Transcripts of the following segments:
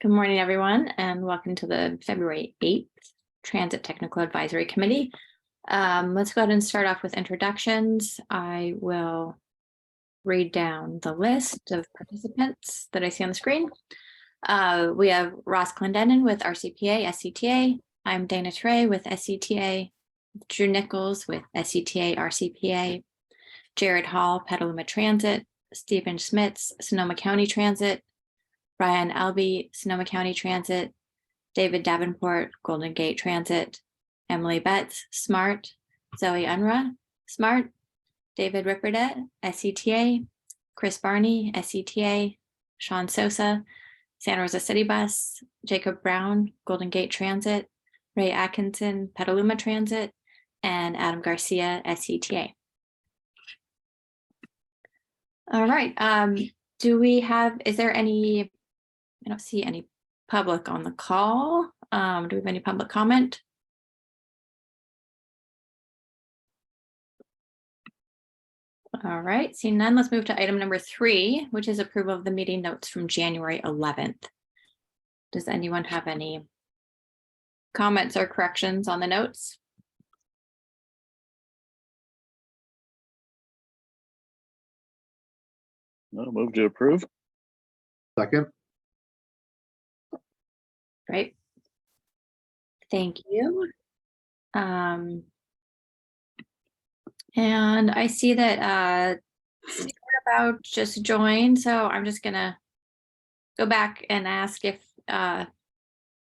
Good morning, everyone, and welcome to the February 8th Transit Technical Advisory Committee. Let's go ahead and start off with introductions. I will read down the list of participants that I see on the screen. We have Ross Clendenin with RCPA, SCTA. I'm Dana Trey with SCTA. Drew Nichols with SCTA, RCPA. Jared Hall, Petaluma Transit. Stephen Schmitz, Sonoma County Transit. Ryan Albee, Sonoma County Transit. David Davenport, Golden Gate Transit. Emily Betts, SMART. Zoe Unruh, SMART. David Ripperdet, SCTA. Chris Barney, SCTA. Sean Sosa, Santa Rosa City Bus. Jacob Brown, Golden Gate Transit. Ray Atkinson, Petaluma Transit. And Adam Garcia, SCTA. All right. Is there any, I don't see any public on the call. Do we have any public comment? All right, seeing none, let's move to item number 3, which is approval of the meeting notes from January 11th. Does anyone have any comments or corrections on the notes? No, move to approve. Second. Great. Thank you. And I see that about just joined, so I'm just gonna go back and ask if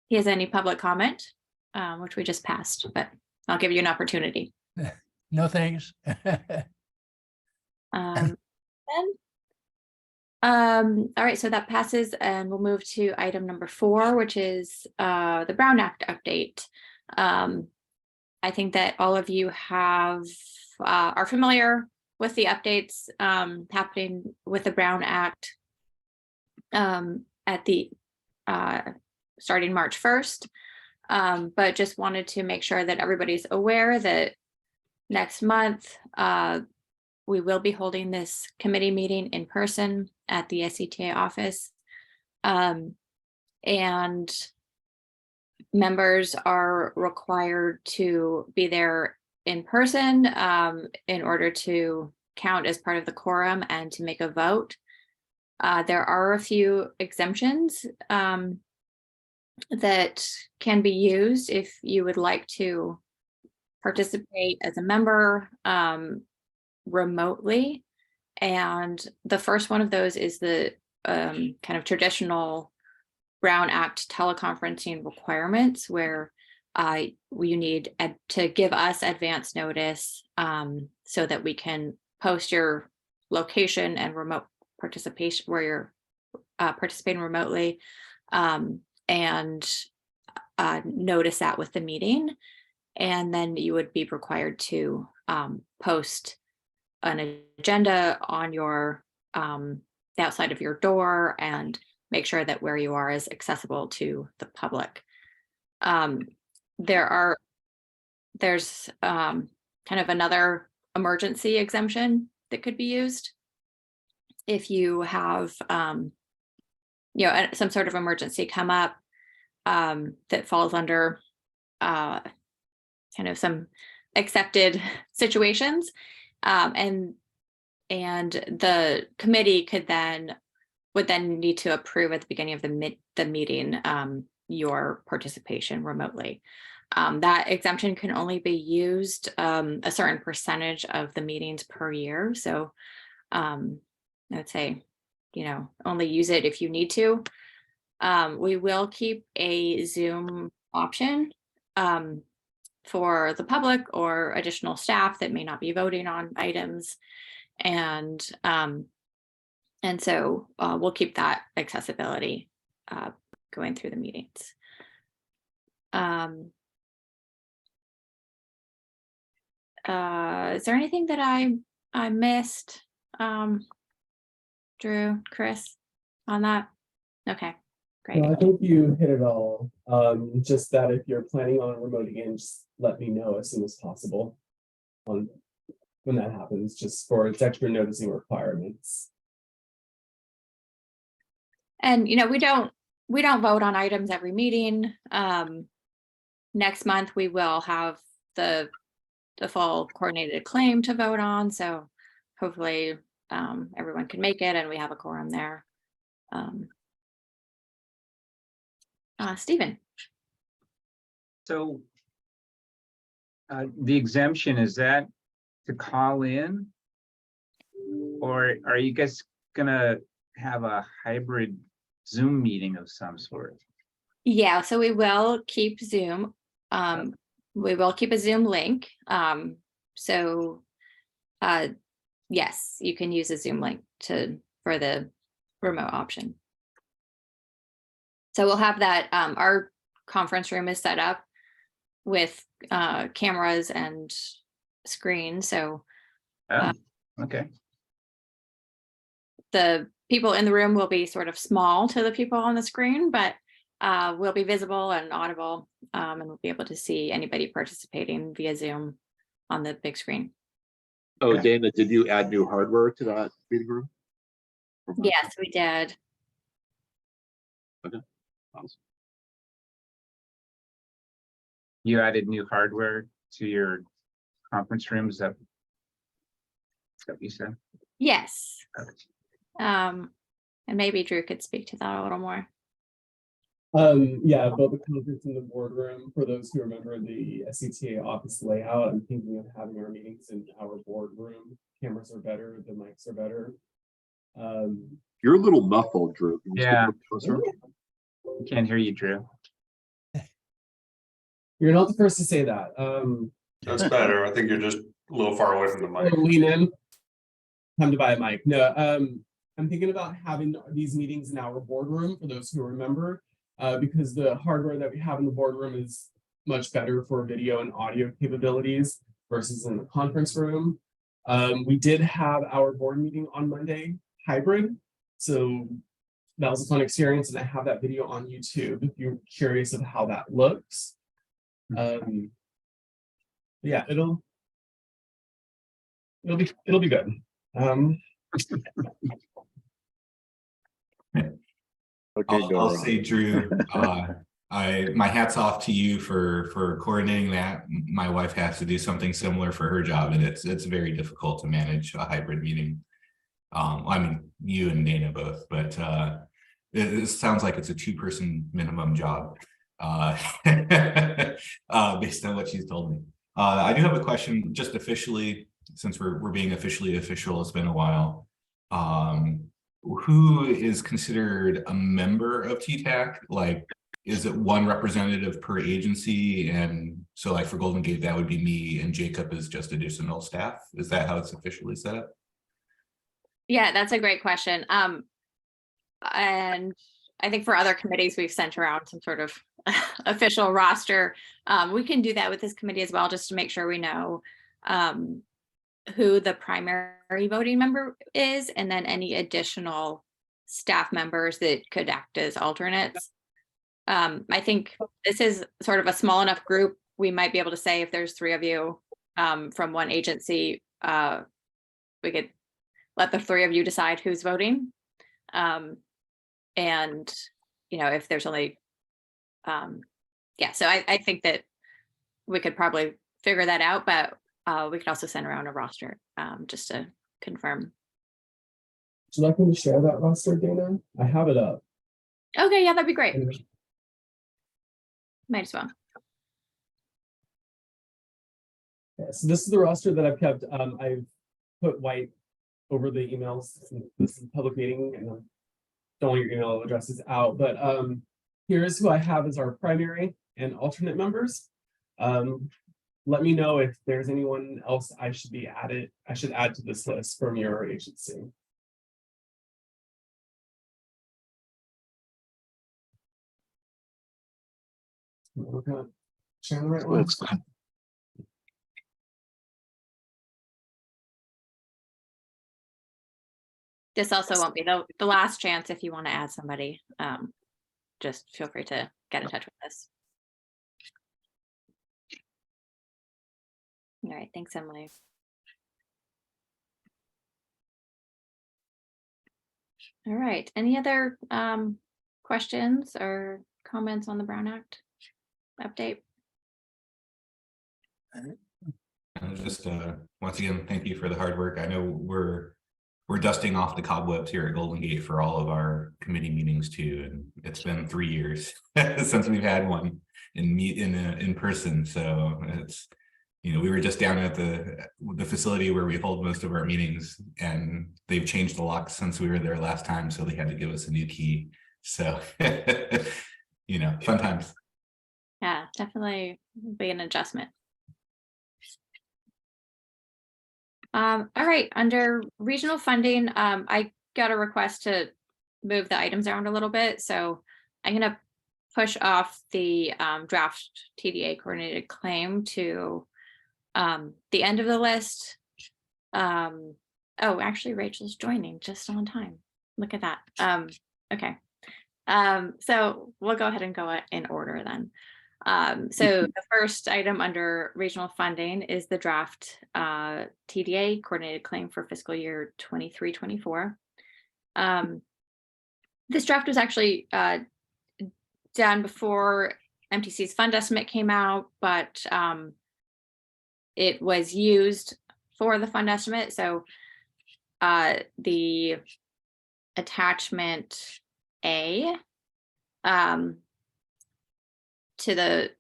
he has any public comment, which we just passed, but I'll give you an opportunity. No, thanks. All right, so that passes, and we'll move to item number 4, which is the Brown Act update. I think that all of you are familiar with the updates happening with the Brown Act at the starting March 1st, but just wanted to make sure that everybody's aware that next month we will be holding this committee meeting in person at the SCTA office, and members are required to be there in person in order to count as part of the quorum and to make a vote. There are a few exemptions that can be used if you would like to participate as a member remotely. And the first one of those is the kind of traditional Brown Act teleconferencing requirements, where you need to give us advance notice so that we can post your location and remote participation where you're participating remotely, and notice that with the meeting. And then you would be required to post an agenda on your outside of your door and make sure that where you are is accessible to the public. There's kind of another emergency exemption that could be used if you have some sort of emergency come up that falls under kind of some accepted situations, and the committee would then need to approve at the beginning of the meeting your participation remotely. That exemption can only be used a certain percentage of the meetings per year. So I would say, only use it if you need to. We will keep a Zoom option for the public or additional staff that may not be voting on items. And so we'll keep that accessibility going through the meetings. Is there anything that I missed, Drew, Chris, on that? Okay, great. No, I think you hit it all. Just that if you're planning on remoting in, just let me know as soon as possible on when that happens, just for its extra noticing requirements. And we don't we don't vote on items every meeting. Next month, we will have the full coordinated claim to vote on, so hopefully everyone can make it and we have a quorum there. Stephen. So the exemption, is that to call in? Or are you guys gonna have a hybrid Zoom meeting of some sort? Yeah, so we will keep Zoom. We will keep a Zoom link. So yes, you can use a Zoom link for the remote option. So we'll have that. Our conference room is set up with cameras and screens. So Okay. the people in the room will be sort of small to the people on the screen, but we'll be visible and audible, and we'll be able to see anybody participating via Zoom on the big screen. Oh, Dana, did you add new hardware to that meeting room? Yes, we did. Okay. Awesome. You added new hardware to your conference rooms. Is that what you said? Yes. Okay. And maybe Drew could speak to that a little more. Yeah, both the conference and the boardroom, for those who remember the SCTA office layout, I'm thinking of having our meetings in our boardroom. Cameras are better, the mics are better. You're a little muffled, Drew. Can you speak Yeah. a little closer? I can't hear you, Drew. You're not the first to say that. That's better. I think you're just a little far away from the mic. Lean in. Time to buy a mic. No, I'm thinking about having these meetings in our boardroom, for those who remember, because the hardware that we have in the boardroom is much better for video and audio capabilities versus in the conference room. We did have our board meeting on Monday hybrid, so that was a fun experience, and I have that video on YouTube if you're curious of how that looks. Yeah, it'll be good. Okay, I'll say, Drew, my hat's off to you for coordinating that. My wife has to do something similar for her job, and it's very difficult to manage a hybrid meeting. I mean, you and Dana both, but it sounds like it's a 2-person minimum job, based on what she's told me. I do have a question, just officially, since we're being officially official. It's been a while. Who is considered a member of T-TAC? Like, is it one representative per agency? And so, like, for Golden Gate, that would be me, and Jacob is just additional staff. Is that how it's officially set up? Yeah, that's a great question. And I think for other committees, we've sent around some sort of official roster. We can do that with this committee as well, just to make sure we know who the primary voting member is, and then any additional staff members that could act as alternates. I think this is sort of a small enough group. We might be able to say, if there's 3 of you from one agency, we could let the 3 of you decide who's voting. And, you know, if there's only, yeah, so I think that we could probably figure that out, but we could also send around a roster just to confirm. Would you like me to share that roster, Dana? I have it up. Okay, yeah, that'd be great. Might as well. Yeah, so this is the roster that I've kept. I've put white over the emails. This is a public meeting, and I don't want your email addresses out, but here's who I have as our primary and alternate members. Let me know if there's anyone else I should add to this list from your agency. Okay. Sharing the right one. This also won't be the last chance if you want to add somebody. Just feel free to get in touch with us. All right, thanks, Emily. All right, any other questions or comments on the Brown Act update? Just once again, thank you for the hard work. I know we're dusting off the cobwebs here at Golden Gate for all of our committee meetings too, and it's been 3 years since we've had one in person. So it's, you know, we were just down at the facility where we hold most of our meetings, and they've changed the locks since we were there last time, so they had to give us a new key. So you know, fun times. Yeah, definitely be an adjustment. All right, under regional funding, I got a request to move the items around a little bit, so I'm gonna push off the draft TDA coordinated claim to the end of the list. Oh, actually, Rachel's joining just on time. Look at that. Okay. So we'll go ahead and go in order then. So the first item under regional funding is the draft TDA coordinated claim for fiscal year 23-24. This draft was actually done before MTC's fund estimate came out, but it was used for the fund estimate. So the attachment A to the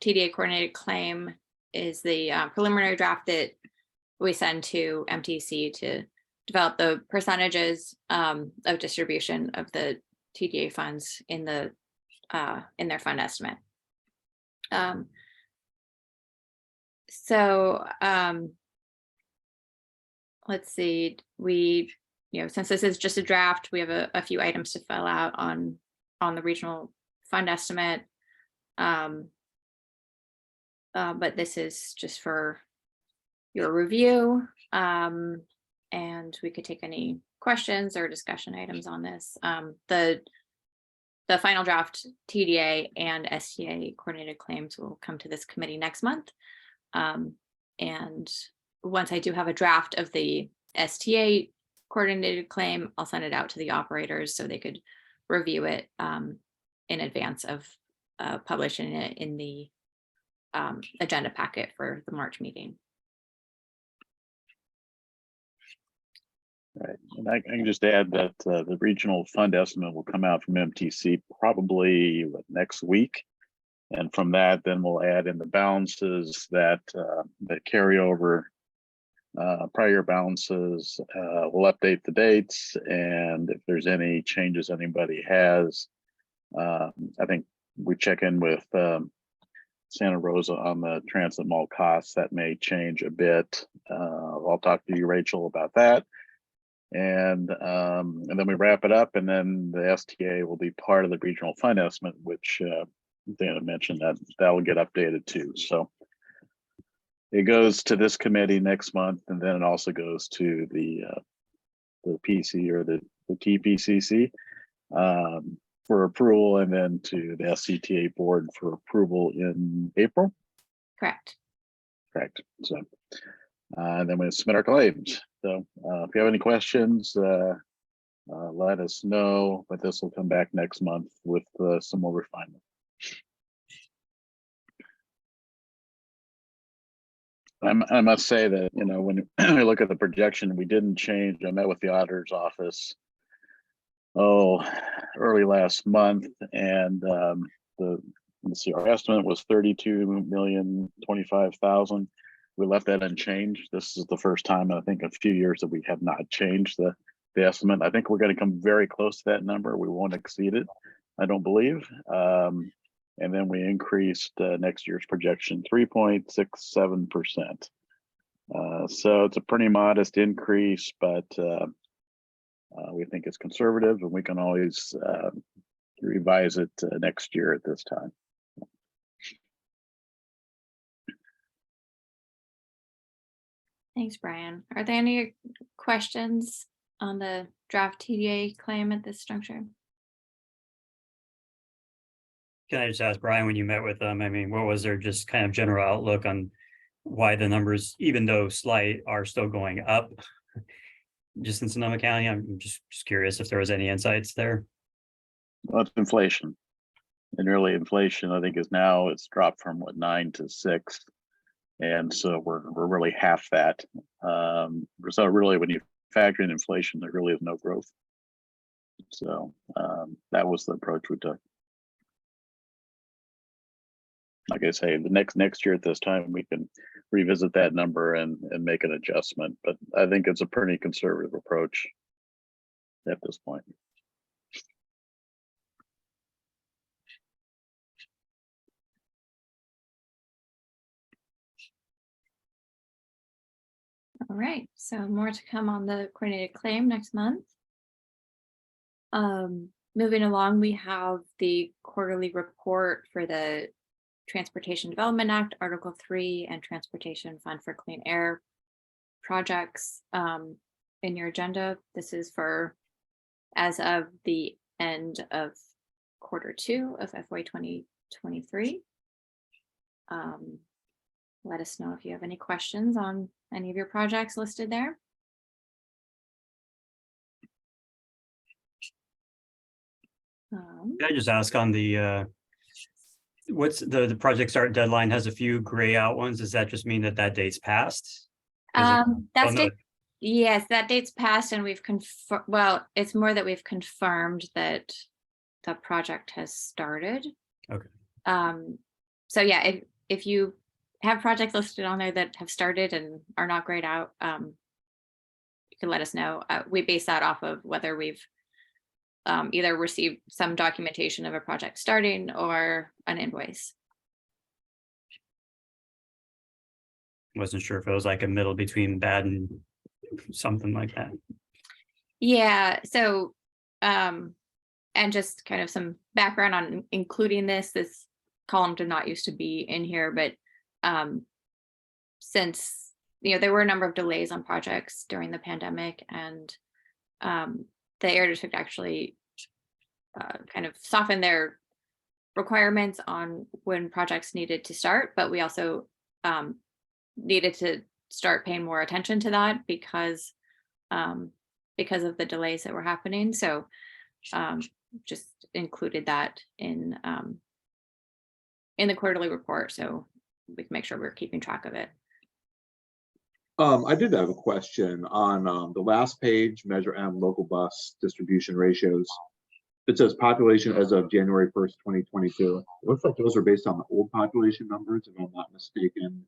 TDA coordinated claim is the preliminary draft that we send to MTC to develop the percentages of distribution of the TDA funds in their fund estimate. Let's see, since this is just a draft, we have a few items to fill out on the regional fund estimate. But this is just for your review. And we could take any questions or discussion items on this. The final draft TDA and STA coordinated claims will come to this committee next month. And once I do have a draft of the STA coordinated claim, I'll send it out to the operators so they could review it in advance of publishing it in the agenda packet for the March meeting. Right, and I can just add that the regional fund estimate will come out from MTC probably next week. And from that, then we'll add in the balances that carry over prior balances. We'll update the dates, and if there's any changes anybody has, I think we check in with Santa Rosa on the transit mall costs. That may change a bit. I'll talk to you, Rachel, about that. And then we wrap it up, and then the STA will be part of the regional fund estimate, which Dana mentioned that will get updated too. So it goes to this committee next month, and then it also goes to the PC or the TPCC for approval, and then to the SCTA board for approval in April. Correct. So and then we submit our claims. So if you have any questions, let us know, but this will come back next month with some more refinement. I must say that, when we look at the projection, we didn't change. I met with the auditor's office early last month, and our estimate was 32,025,000. We left that unchanged. This is the first time in, I think, a few years that we have not changed the estimate. I think we're going to come very close to that number. We won't exceed it, I don't believe. And then we increased next year's projection 3.67%. So it's a pretty modest increase, but we think it's conservative, and we can always revise it next year at this time. Thanks, Brian. Are there any questions on the draft TDA claim at this juncture? Can I just ask Brian, when you met with them, what was their just kind of general outlook on why the numbers, even though slight, are still going up just in Sonoma County? I'm just curious if there was any insights there. Well, it's inflation. And really inflation, I think, is now it's dropped from what 9 to 6. And so we're really half that. So really when you factor in inflation, there really is no growth. So that was the approach we took. Like I say, the next year at this time, we can revisit that number and make an adjustment. But I think it's a pretty conservative approach at this point. All right, so more to come on the coordinated claim next month. Moving along, we have the quarterly report for the Transportation Development Act, Article 3, and Transportation Fund for Clean Air projects in your agenda. This is for as of the end of Q2 of FY 2023. Let us know if you have any questions on any of your projects listed there. Can I just ask on the what's the project start deadline has a few gray out ones? Does that just mean that that date's passed? That's no. date, yes, that date's passed, and we've confirmed. Well, it's more that we've confirmed that the project has started. Okay. So yeah, if you have projects listed on there that have started and are not grayed out, you can let us know. We base that off of whether we've either received some documentation of a project starting or an invoice. Wasn't sure if it was like a middle between bad and something like that. Yeah, so and just kind of some background on including this column did not used to be in here, but since there were a number of delays on projects during the pandemic, and the Air District actually kind of softened their requirements on when projects needed to start, but we also needed to start paying more attention to that because of the delays that were happening. So just included that in the quarterly report, so we can make sure we're keeping track of it. I did have a question on the last page, Measure M, local bus distribution ratios. It says population as of January 1st, 2022. It looks like those are based on the old population numbers, if I'm not mistaken.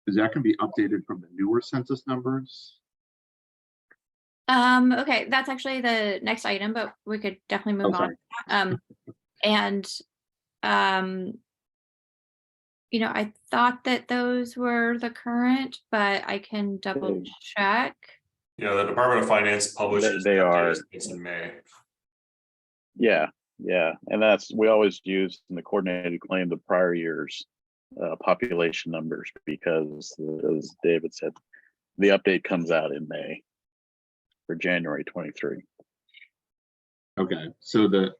Is that going to be updated from the newer census numbers? Okay, that's actually the next item, but we could definitely move on. And I thought that those were the current, but I can double check. Yeah, the Department of Finance publishes. They are. It's in May. Yeah, and we always use in the coordinated claim the prior year's population numbers, because as David said, the update comes out in May for January 23. Okay, so the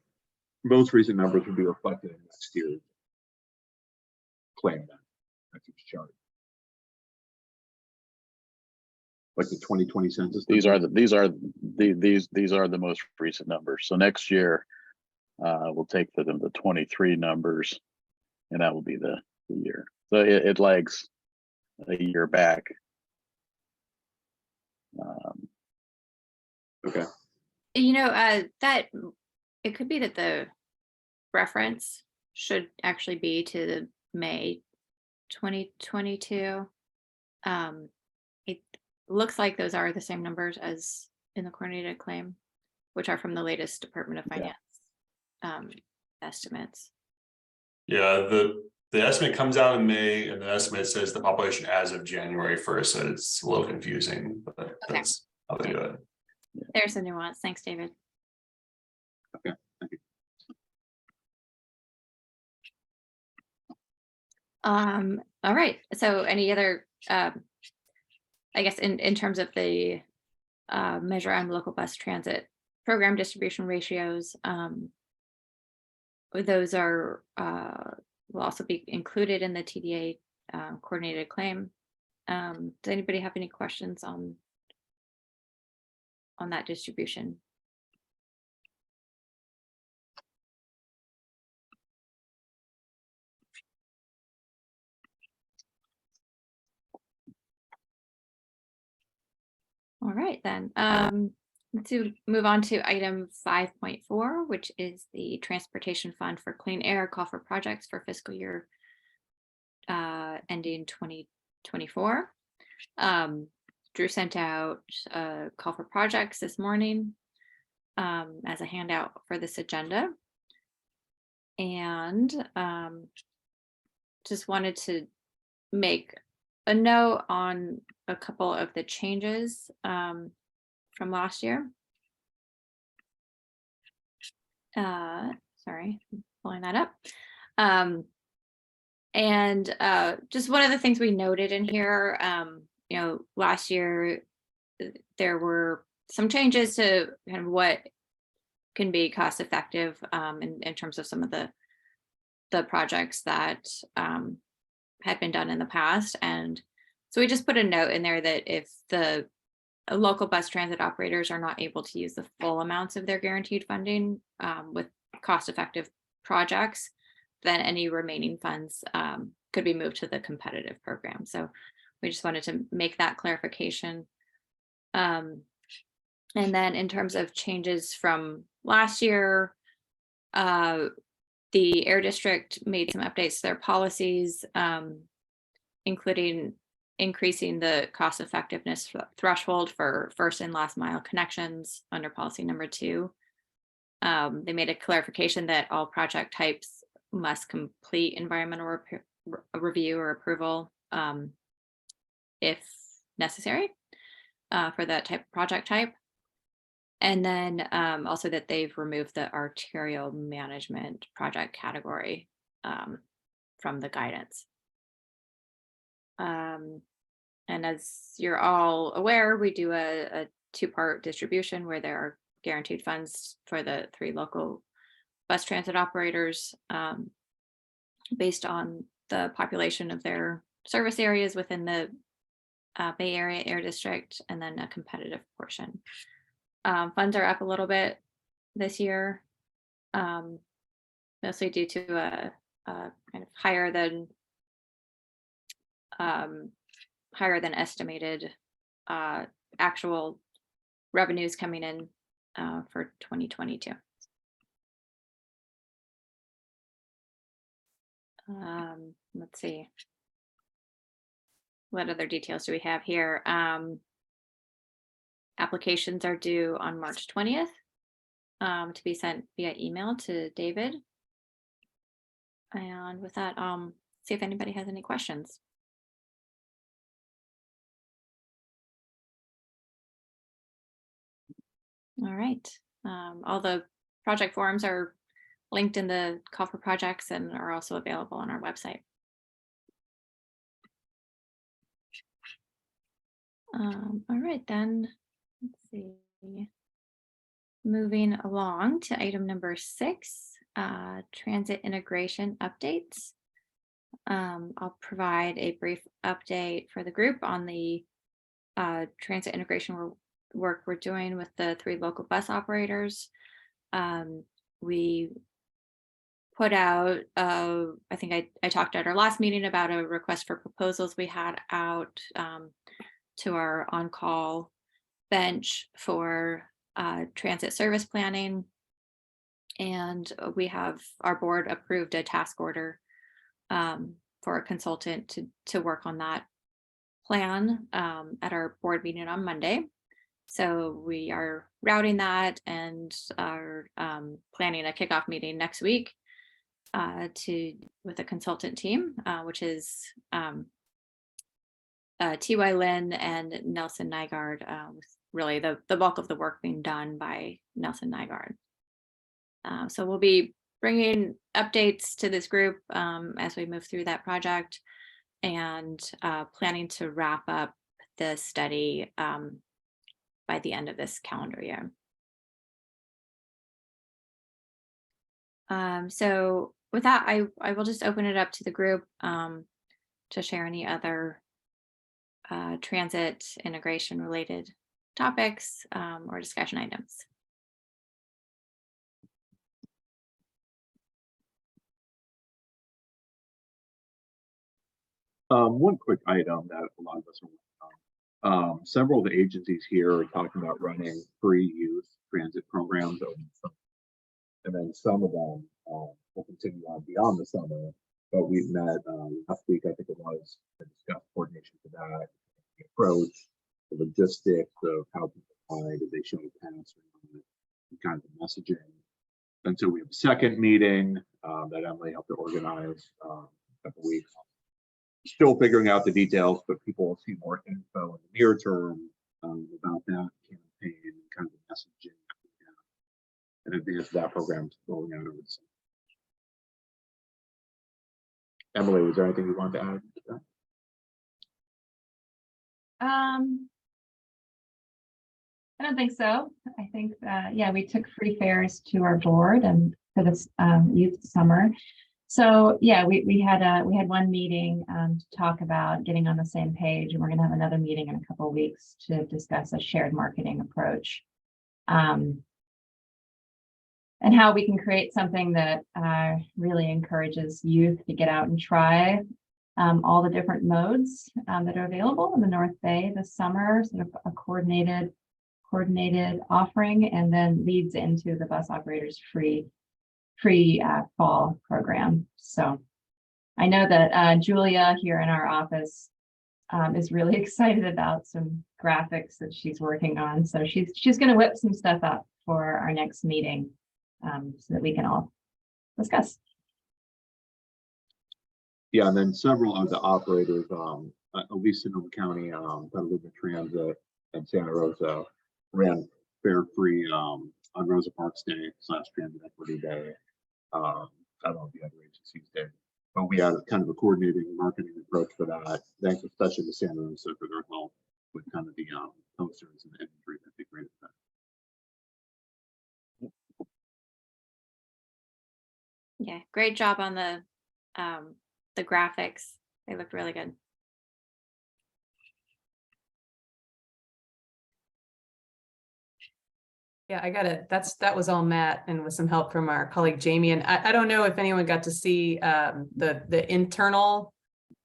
most recent numbers will be reflected in next year's claim then. That's its chart. Like the 2020 census. These are the most recent numbers. So next year we'll take the 23 numbers, and that will be the year. So it lags a year back. Okay. That it could be that the reference should actually be to the May 2022. It looks like those are the same numbers as in the coordinated claim, which are from the latest Department of Finance estimates. Yeah, the estimate comes out in May, and the estimate says the population as of January 1st, so it's a little confusing, but that's how they do it. There's a nuance. Thanks, David. Okay, thank you. All right. So any other, I guess in terms of the Measure M local bus transit program distribution ratios, those are will also be included in the TDA coordinated claim. Does anybody have any questions on that distribution? All right, then. Let's move on to item 5.4, which is the Transportation Fund for Clean Air call for projects for fiscal year ending 2024. Drew sent out a call for projects this morning as a handout for this agenda. And just wanted to make a note on a couple of the changes from last year. Sorry, I'm pulling that up. And just one of the things we noted in here, you know, last year there were some changes to kind of what can be cost effective in terms of some of the projects that had been done in the past. And so we just put a note in there that if the local bus transit operators are not able to use the full amounts of their guaranteed funding with cost-effective projects, then any remaining funds could be moved to the competitive program. So we just wanted to make that clarification. And then in terms of changes from last year, the Air District made some updates to their policies, including increasing the cost effectiveness threshold for first and last mile connections under policy number 2. They made a clarification that all project types must complete environmental review or approval if necessary for that type of project type. And then also that they've removed the arterial management project category from the guidance. And as you're all aware, we do a 2-part distribution where there are guaranteed funds for the 3 local bus transit operators based on the population of their service areas within the Bay Area Air District, and then a competitive portion. Funds are up a little bit this year, mostly due to a kind of higher than estimated actual revenues coming in for 2022. Let's see. What other details do we have here? Applications are due on March 20th to be sent via email to David. And with that, see if anybody has any questions. All right. All the project forms are linked in the call for projects and are also available on our website. All right, then, let's see. Moving along to item number 6, transit integration updates. I'll provide a brief update for the group on the transit integration work we're doing with the 3 local bus operators. We put out, I think I talked at our last meeting about a request for proposals we had out to our on-call bench for transit service planning. And we have, our board approved a task order for a consultant to work on that plan at our board meeting on Monday. So we are routing that and are planning a kickoff meeting next week with a consultant team, which is T.Y. Lin and Nelson Nygaard, with really the bulk of the work being done by Nelson Nygaard. So we'll be bringing updates to this group as we move through that project, and planning to wrap up the study by the end of this calendar year. So with that, I will just open it up to the group to share any other transit integration related topics or discussion items. One quick item that a lot of us are working Several of the agencies here are talking about running free youth transit programs over the summer. And then some of them will continue on beyond the summer. But we've met last week, I think it was, to discuss coordination for that, the approach, the logistics of how people apply, did they show a pass or not, and kind of messaging. And so we have a second meeting that Emily helped to organize a couple weeks. Still figuring out the details, but people will see more info in the near term about that campaign and kind of the messaging in advance of that program rolling out over the summer. Emily, was there anything you wanted to add to that? I don't think so. I think yeah, we took free fares to our board and for this youth summer. So yeah, we had one meeting to talk about getting on the same page, and we're going to have another meeting in a couple of weeks to discuss a shared marketing approach. And how we can create something that really encourages youth to get out and try all the different modes that are available in the North Bay this summer, sort of a coordinated offering, and then leads into the bus operators free fall program. So I know that Julia here in our office is really excited about some graphics that she's working on. So she's going to whip some stuff up for our next meeting so that we can all discuss. Yeah, and then several of the operators, at least Sonoma County, Petaluma Transit and Santa Rosa ran fare free on Rosa Parks Day / Transit Equity Day. I don't know if the other agencies did, but we had kind of a coordinating marketing approach for that. Thanks especially to Santa Rosa for their help with kind of the posters and the imagery that they created. Yeah, great job on the graphics. They look really good. Yeah, I got it. That was all Matt, and with some help from our colleague Jamie. And I don't know if anyone got to see the internal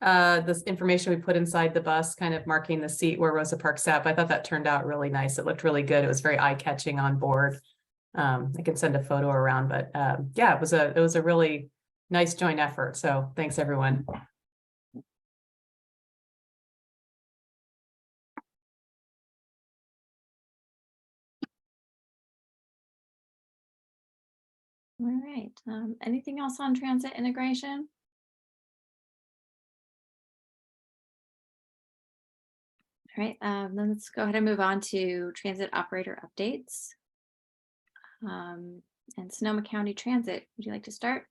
this information we put inside the bus, kind of marking the seat where Rosa Parks sat. But I thought that turned out really nice. It looked really good. It was very eye-catching on board. I can send a photo around, but yeah, it was a really nice joint effort. So thanks everyone. All right. Anything else on transit integration? All right, then let's go ahead and move on to transit operator updates. And Sonoma County Transit, would you like to start?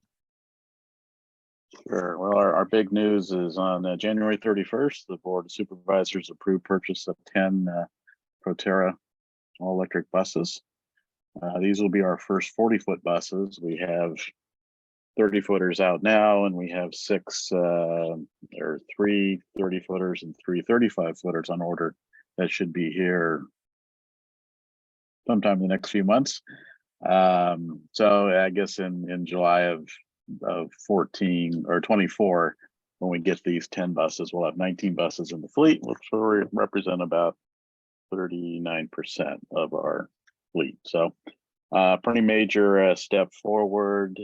Sure. Well, our big news is on January 31st, the Board of Supervisors approved purchase of 10 Proterra all-electric buses. These will be our first 40-foot buses. We have 30-footers out now, and we have 3 30-footers and 3 35-footers on order that should be here sometime in the next few months. So I guess in July of 14 or 24, when we get these 10 buses, we'll have 19 buses in the fleet, which will represent about 39% of our fleet. So pretty major step forward.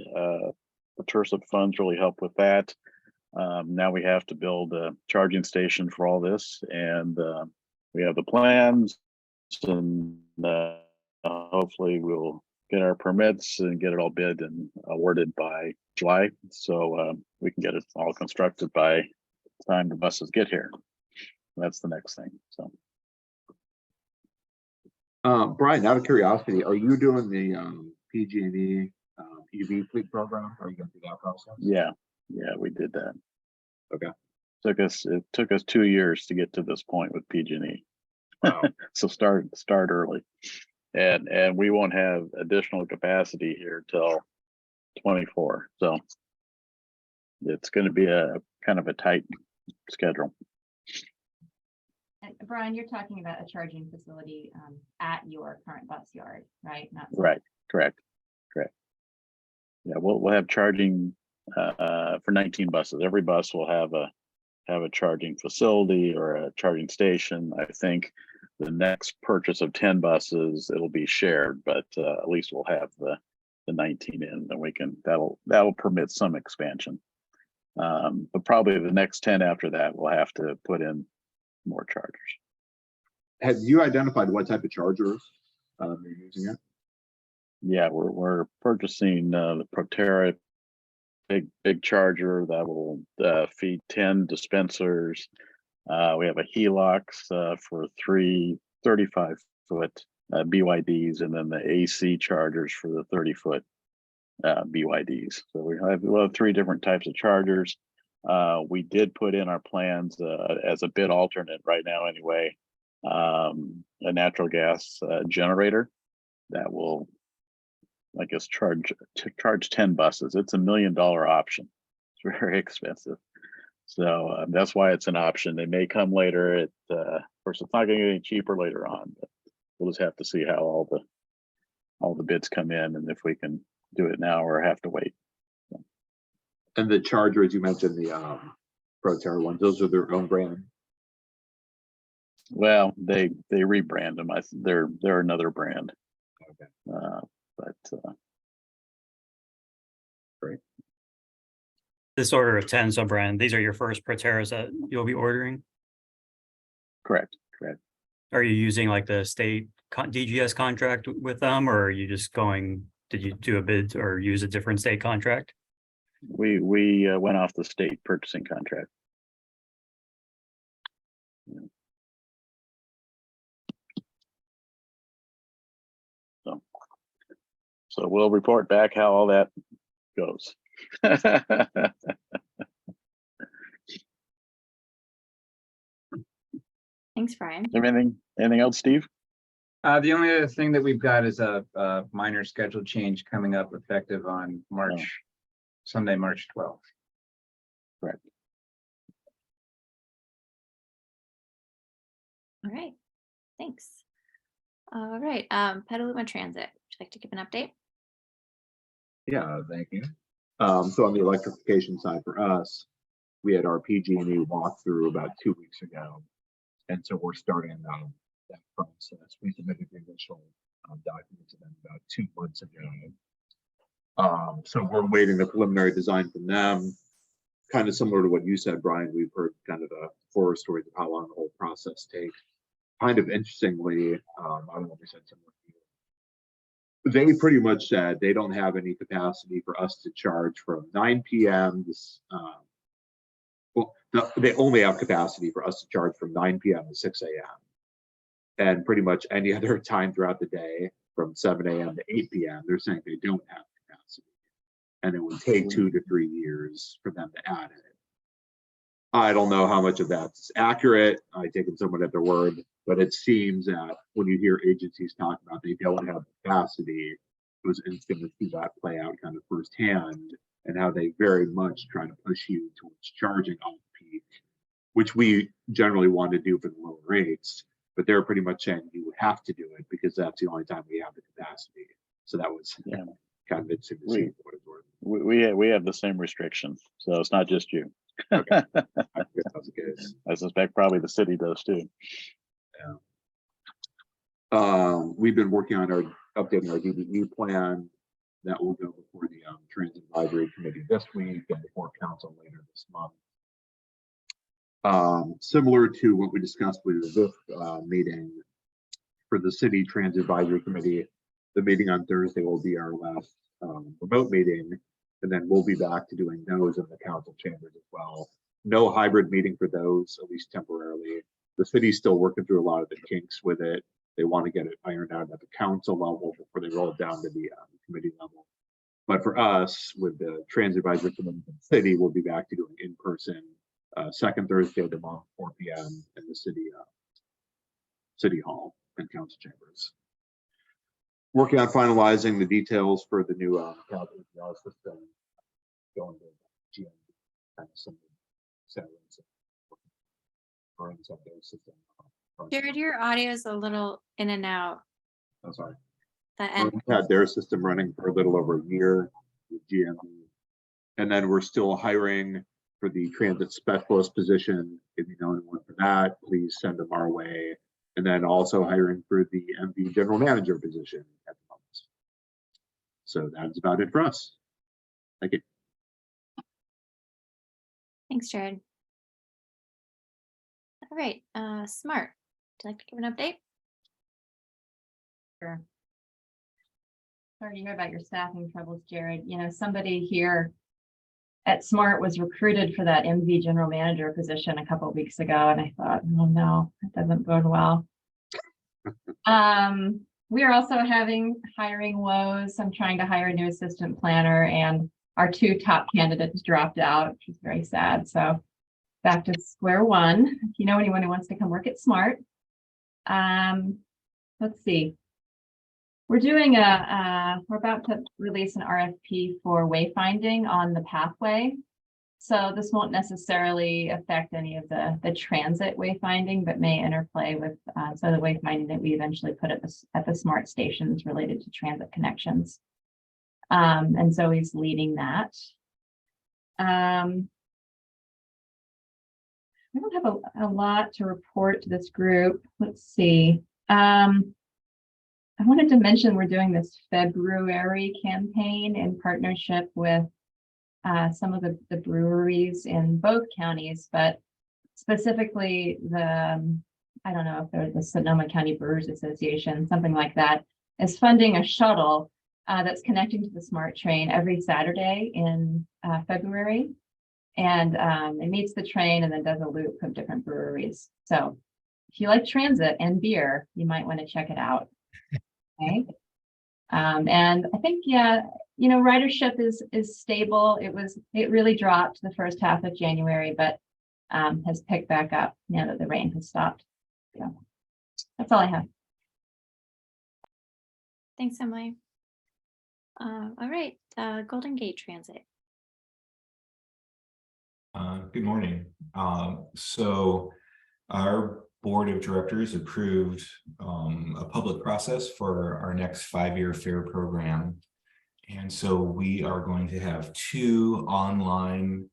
The TIRSIP funds really help with that. Now we have to build a charging station for all this, and we have the plans, and hopefully we'll get our permits and get it all bid and awarded by July, so we can get it all constructed by the time the buses get here. That's the next thing. So Brian, out of curiosity, are you doing the PG&E EV fleet program? Are you going through that process? yeah, we did that. Okay. It took us 2 years to get to this point with PG&E. Wow. So start early, and we won't have additional capacity here till 24. So it's going to be a kind of a tight schedule. And Brian, you're talking about a charging facility at your current bus yard, right? Not Right. Correct. Yeah, we'll have charging for 19 buses. Every bus will have a have a charging facility or a charging station. I think the next purchase of 10 buses, it'll be shared, but at least we'll have the 19 in, and we can, that'll permit some expansion. But probably the next 10 after that, we'll have to put in more chargers. Have you identified what type of charger you're using it? Yeah, we're purchasing the Proterra big charger that will feed 10 dispensers. We have a Helix for 3 35-foot BYDs, and then the AC chargers for the 30-foot BYDs. So we'll have 3 different types of chargers. We did put in our plans as a bid alternate right now anyway, a natural gas generator that will, I guess, charge 10 buses. It's $1 million option. It's very expensive. So that's why it's an option. They may come later. Of course, it's not going to get any cheaper later on, but we'll just have to see how all the bids come in, and if we can do it now or have to wait. And the chargers, you mentioned the Proterra ones, those are their own brand. Well, they rebrand them. They're another brand. Okay. Great. This order of 10 sub-brand, these are your first Proterras that you'll be ordering? Correct. Are you using like the state DGS contract with them, or are you just going, did you do a bid or use a different state contract? We went off the state purchasing contract. Yeah. So we'll report back how all that goes. Thanks, Brian. Anything else, Steve? The only other thing that we've got is a minor schedule change coming up effective on Sunday, March 12th. Correct. All right, thanks. All right, Petaluma Transit, would you like to give an update? Yeah, thank you. So on the electrification side for us, we had our PG&E walkthrough about 2 weeks ago. And so we're starting that process. We submitted the initial documents to them about 2 months ago. So we're waiting the preliminary design from them. Kind of similar to what you said, Brian. We've heard kind of the horror stories of how long the whole process takes. Kind of interestingly, I don't know if we said similar to you. They pretty much said they don't have any capacity for us to charge from 9 p.m. They only have capacity for us to charge from 9 p.m. to 6 a.m. And pretty much any other time throughout the day from 7 a.m. to 8 p.m. They're saying they don't have capacity. And it would take 2 to 3 years for them to add it. I don't know how much of that's accurate. I take them somewhat at their word, but it seems that when you hear agencies talk about they don't have capacity, it was instant to see that play out kind of firsthand, and how they very much try to push you towards charging off peak, which we generally want to do for the lower rates, but they're pretty much saying you have to do it because that's the only time we have the capacity. So that was kind of interesting to see what it's worth. We have the same restrictions, so it's not just you. Okay. That's the case. I suspect probably the city does too. Yeah. We've been working on updating our DBE plan. That will go before the Transit Advisory Committee this week and before council later this month. Similar to what we discussed with this meeting for the City Transit Advisory Committee, the meeting on Thursday will be our last remote meeting, and then we'll be back to doing those in the council chambers as well. No hybrid meeting for those, at least temporarily. The city's still working through a lot of the kinks with it. They want to get it ironed out at the council level before they roll it down to the committee level. But for us, with the Transit Advisory Committee in the city, we'll be back to doing in-person second Thursday of the month, 4 p.m. in the city hall and council chambers. Working on finalizing the details for the new capital system, going to GM, kind of some settings or inside those system. Jared, your audio is a little in and out. I'm sorry. The end. We had their system running for a little over a year with GM, and then we're still hiring for the transit specialist position. If you know anyone for that, please send them our way. And then also hiring for the MV general manager position at the moment. So that's about it for us. Thank you. Thanks, Jared. All right, Smart, would you like to give an update? Sure. Sorry to hear about your staffing troubles, Jared. You know, somebody here at Smart was recruited for that MV general manager position a couple of weeks ago, and I thought, oh no, that doesn't bode well. We are also having hiring woes. I'm trying to hire a new assistant planner, and our 2 top candidates dropped out, which is very sad. So back to square one. If you know anyone who wants to come work at Smart, let's see. We're doing we're about to release an RFP for wayfinding on the pathway. So this won't necessarily affect any of the transit wayfinding, but may interplay with some of the wayfinding that we eventually put at the Smart stations related to transit connections. And so he's leading that. I don't have a lot to report to this group. Let's see. I wanted to mention we're doing this February campaign in partnership with some of the breweries in both counties, but specifically the, I don't know if they're the Sonoma County Brewers Association, something like that, is funding a shuttle that's connecting to the Smart train every Saturday in February. And it meets the train and then does a loop of different breweries. So if you like transit and beer, you might want to check it out. Okay. And I think, yeah, you know, ridership is stable. It really dropped the first half of January, but has picked back up now that the rain has stopped. So that's all I have. Thanks, Emily. All right, Golden Gate Transit. Good morning. So our board of directors approved a public process for our next 5-year fare program. And so we are going to have 2 online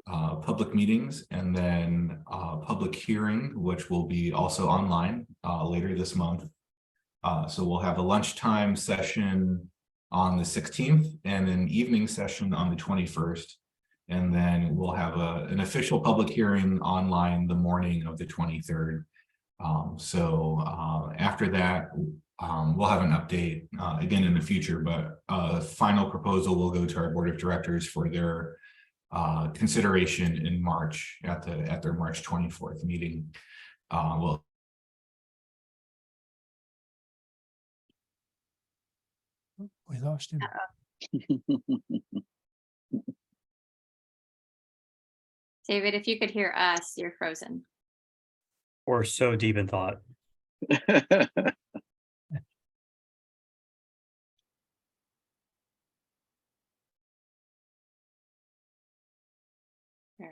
public meetings and then a public hearing, which will be also online later this month. So we'll have a lunchtime session on the 16th and an evening session on the 21st. And then we'll have an official public hearing online the morning of the 23rd. After that, we'll have an update again in the future, but final proposal will go to our board of directors for their consideration in March at their March 24th meeting. We lost him. David, if you could hear us, you're frozen. Or so deep in thought. All right.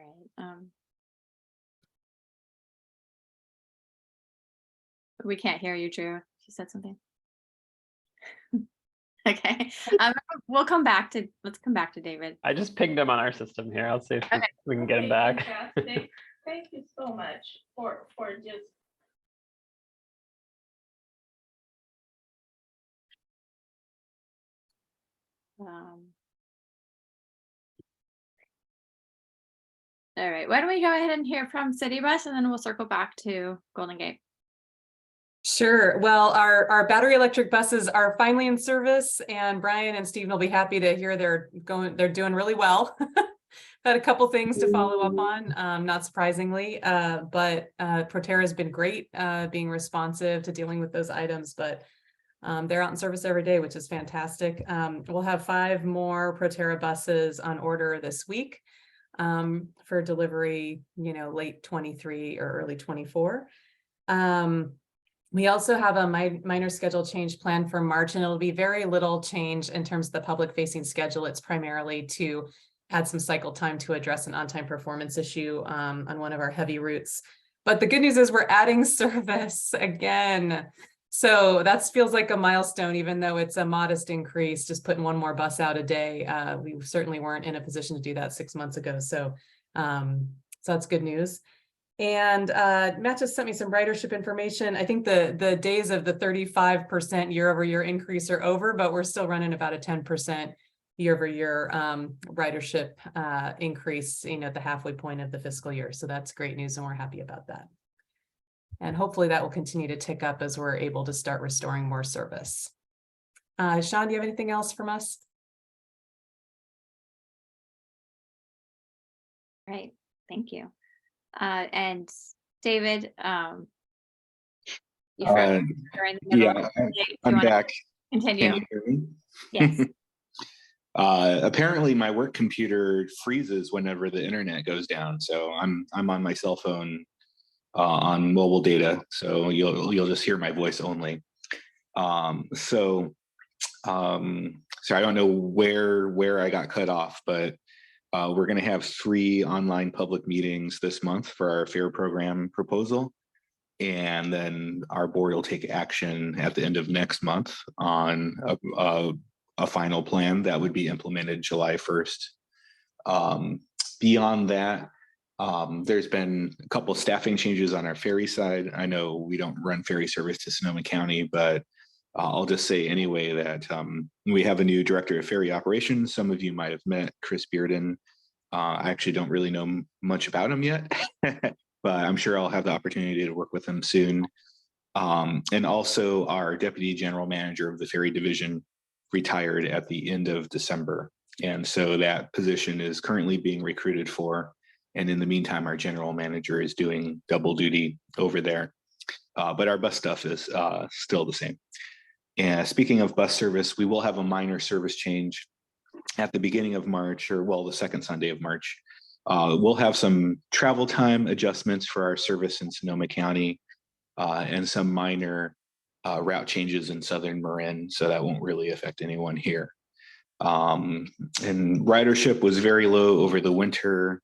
We can't hear you, Drew. You said something. Okay. We'll come back to, let's come back to David. I just pinged him on our system here. I'll see if we can get him back. Fantastic. Thank you so much for just all right, why don't we go ahead and hear from City Bus and then we'll circle back to Golden Gate. Sure. Well, our battery electric buses are finally in service, and Brian and Stephen will be happy to hear they're doing really well. Got a couple things to follow up on, not surprisingly, but Proterra has been great being responsive to dealing with those items, but they're out in service every day, which is fantastic. We'll have 5 more Proterra buses on order this week for delivery, late 23 or early 24. We also have a minor schedule change planned for March, and it'll be very little change in terms of the public facing schedule. It's primarily to add some cycle time to address an on-time performance issue on one of our heavy routes. But the good news is we're adding service again. So that feels like a milestone, even though it's a modest increase, just putting 1 more bus out a day. We certainly weren't in a position to do that 6 months ago. So So that's good news. And Matt just sent me some ridership information. I think the days of the 35% year-over-year increase are over, but we're still running about a 10% year-over-year ridership increase, at the halfway point of the fiscal year. So that's great news, and we're happy about that. And hopefully that will continue to tick up as we're able to start restoring more service. Sean, do you have anything else from us? Right, thank you. And David, you froze during the middle of Yeah, the update. Do you I'm wanna back. Continue. Can you hear me? Yes. Apparently my work computer freezes whenever the internet goes down. So I'm on my cell phone on mobile data. So you'll just hear my voice only. So I don't know where I got cut off, but we're going to have 3 online public meetings this month for our fair program proposal. And then our board will take action at the end of next month on a final plan that would be implemented July 1st. Beyond that, there's been a couple of staffing changes on our ferry side. I know we don't run ferry service to Sonoma County, but I'll just say anyway that we have a new director of ferry operations. Some of you might have met Chris Bearden. I actually don't really know much about him yet, but I'm sure I'll have the opportunity to work with him soon. And also our deputy general manager of the ferry division retired at the end of December. And so that position is currently being recruited for. And in the meantime, our general manager is doing double duty over there. But our bus stuff is still the same. And speaking of bus service, we will have a minor service change at the beginning of March, or well, the second Sunday of March. We'll have some travel time adjustments for our service in Sonoma County and some minor route changes in Southern Marin. So that won't really affect anyone here. And ridership was very low over the winter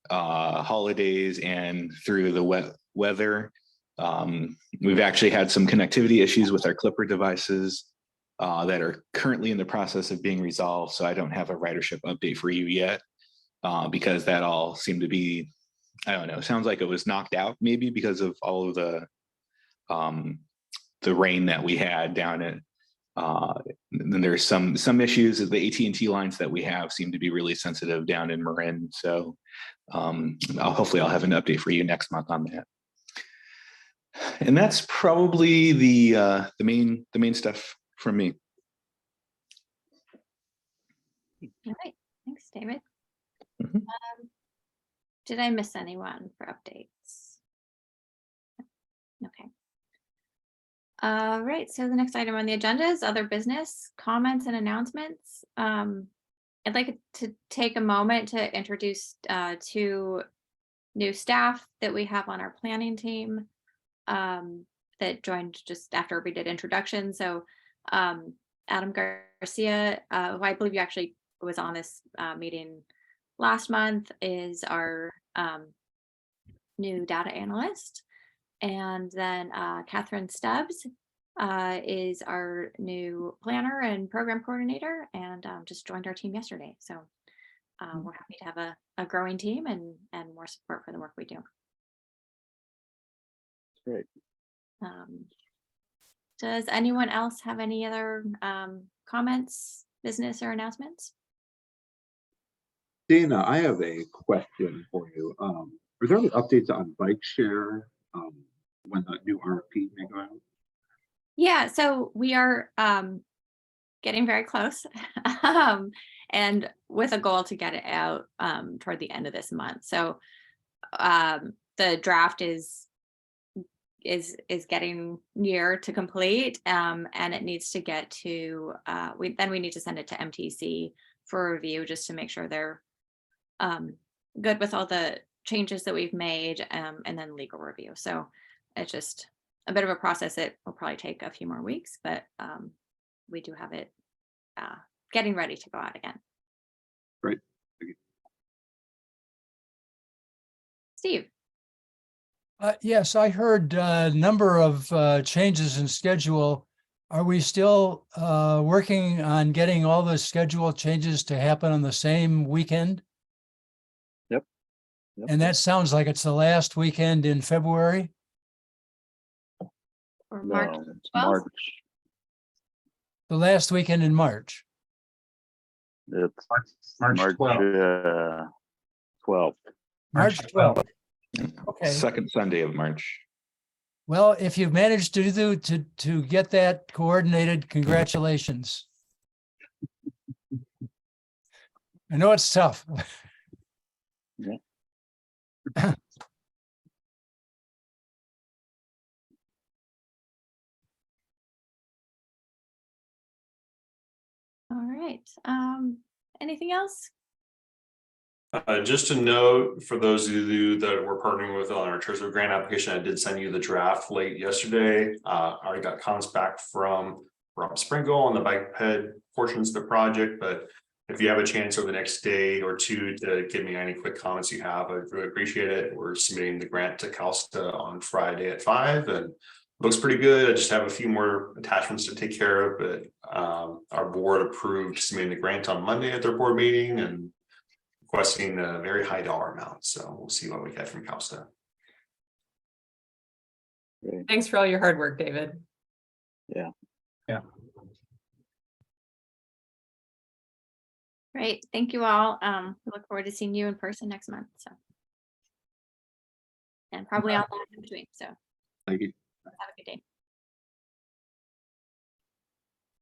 holidays and through the wet weather. We've actually had some connectivity issues with our Clipper devices that are currently in the process of being resolved. So I don't have a ridership update for you yet because that all seemed to be, I don't know, sounds like it was knocked out maybe because of all of the rain that we had down at. Then there's some issues that the AT&T lines that we have seem to be really sensitive down in Marin. So hopefully I'll have an update for you next month on that. And that's probably the main stuff from me. All right, thanks, David. Mhm. Did I miss anyone for updates? Okay. All right, so the next item on the agenda is other business comments and announcements. I'd like to take a moment to introduce 2 new staff that we have on our planning team that joined just after we did introduction. So Adam Garcia, who I believe you actually was on this meeting last month, is our new data analyst. And then Catherine Stubbs is our new planner and program coordinator, and just joined our team yesterday. So we're happy to have a growing team and more support for the work we do. Great. Does anyone else have any other comments, business, or announcements? Dana, I have a question for you. Are there any updates on bike share when the new RFP may go out? Yeah, so we are getting very close and with a goal to get it out toward the end of this month. So the draft is getting near to complete and it needs to get to we need to send it to MTC for review just to make sure they're good with all the changes that we've made and then legal review. So it's just a bit of a process. It will probably take a few more weeks, but we do have it getting ready to go out again. Great. Thank you. Steve. Yes, I heard a number of changes in schedule. Are we still working on getting all the schedule changes to happen on the same weekend? Yep. Yep. And that sounds like it's the last weekend in February. Or March No, it's 12th? March. The last weekend in March. It's March March 12th. 12th. March 12th. Okay. Second Sunday of March. Well, if you've managed to get that coordinated, congratulations. I know it's tough. Yeah. All right. Anything else? Just to note, for those of you that we're partnering with on our Treasure grant application, I did send you the draft late yesterday. I already got comments back from Rob Sprinkle on the bike ped portions of the project, but if you have a chance over the next day or two to give me any quick comments you have, I'd really appreciate it. We're submitting the grant to CalSTA on Friday at 5 and looks pretty good. I just have a few more attachments to take care of, but our board approved submitting the grant on Monday at their board meeting and requesting a very high dollar amount. So we'll see what we get from CalSTA. Thanks for all your hard work, David. Yeah. Yeah. Great. Thank you all. We look forward to seeing you in person next month. So, and probably online in between. So Thank you. have a good day.